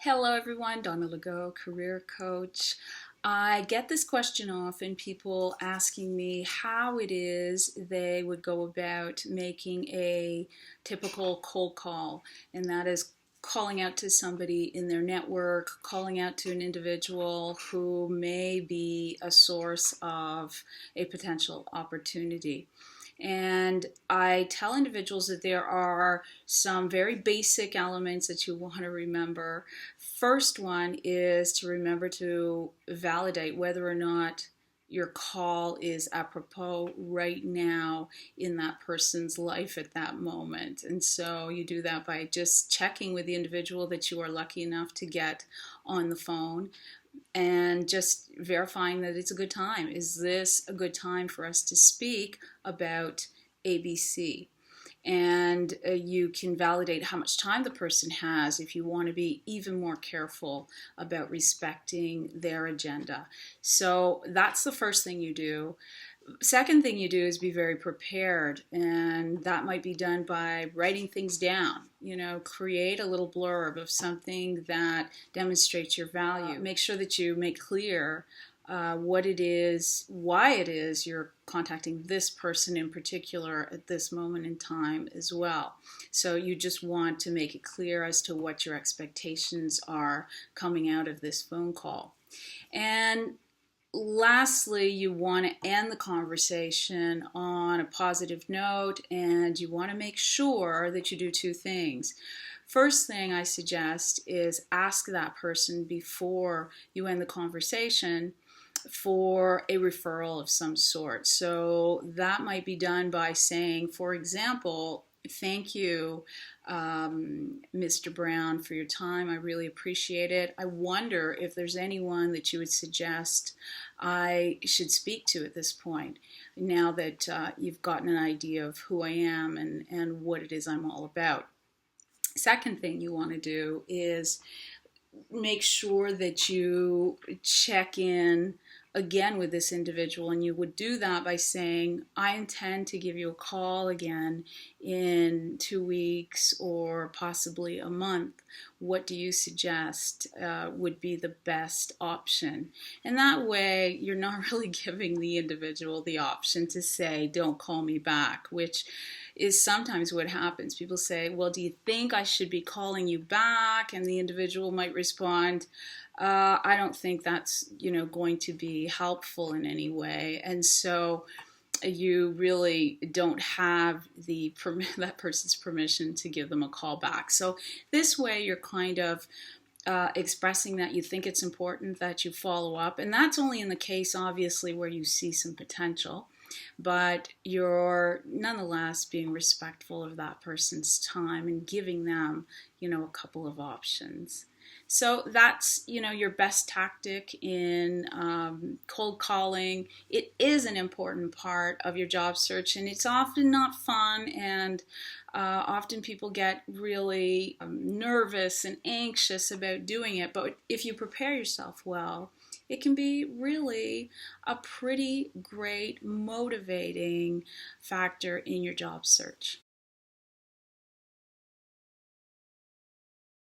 Hello everyone, Donna Legault, career coach. I get this question often, people asking me how it is they would go about making a typical cold call, and that is calling out to somebody in their network, calling out to an individual who may be a source of a potential opportunity. And I tell individuals that there are some very basic elements that you want to remember. First one is to remember to validate whether or not your call is apropos right now in that person's life at that moment. And so you do that by just checking with the individual that you are lucky enough to get on the phone and just verifying that it's a good time. Is this a good time for us to speak about ABC? And you can validate how much time the person has if you want to be even more careful about respecting their agenda. So that's the first thing you do. Second thing you do is be very prepared, and that might be done by writing things down. Create a little blurb of something that demonstrates your value. Make sure that you make clear what it is, why it is you're contacting this person in particular at this moment in time as well. So you just want to make it clear as to what your expectations are coming out of this phone call. And lastly, you want to end the conversation on a positive note, and you want to make sure that you do two things. First thing I suggest is ask that person before you end the conversation for a referral of some sort. So that might be done by saying, for example, thank you, Mr. Brown, for your time. I really appreciate it. I wonder if there's anyone that you would suggest I should speak to at this point, now that you've gotten an idea of who I am and what it is I'm all about. Second thing you want to do is make sure that you check in again with this individual, and you would do that by saying, I intend to give you a call again in 2 weeks or possibly a month. What do you suggest would be the best option? And that way you're not really giving the individual the option to say, don't call me back, which is sometimes what happens. People say, well, do you think I should be calling you back? And the individual might respond, I don't think that's going to be helpful in any way. And so you really don't have that person's permission to give them a call back. So this way you're kind of expressing that you think it's important that you follow up. And that's only in the case, obviously, where you see some potential. But you're nonetheless being respectful of that person's time and giving them, a couple of options. So that's, your best tactic in cold calling. It is an important part of your job search, and it's often not fun, and often people get really nervous and anxious about doing it. But if you prepare yourself well, it can be really a pretty great motivating factor in your job search.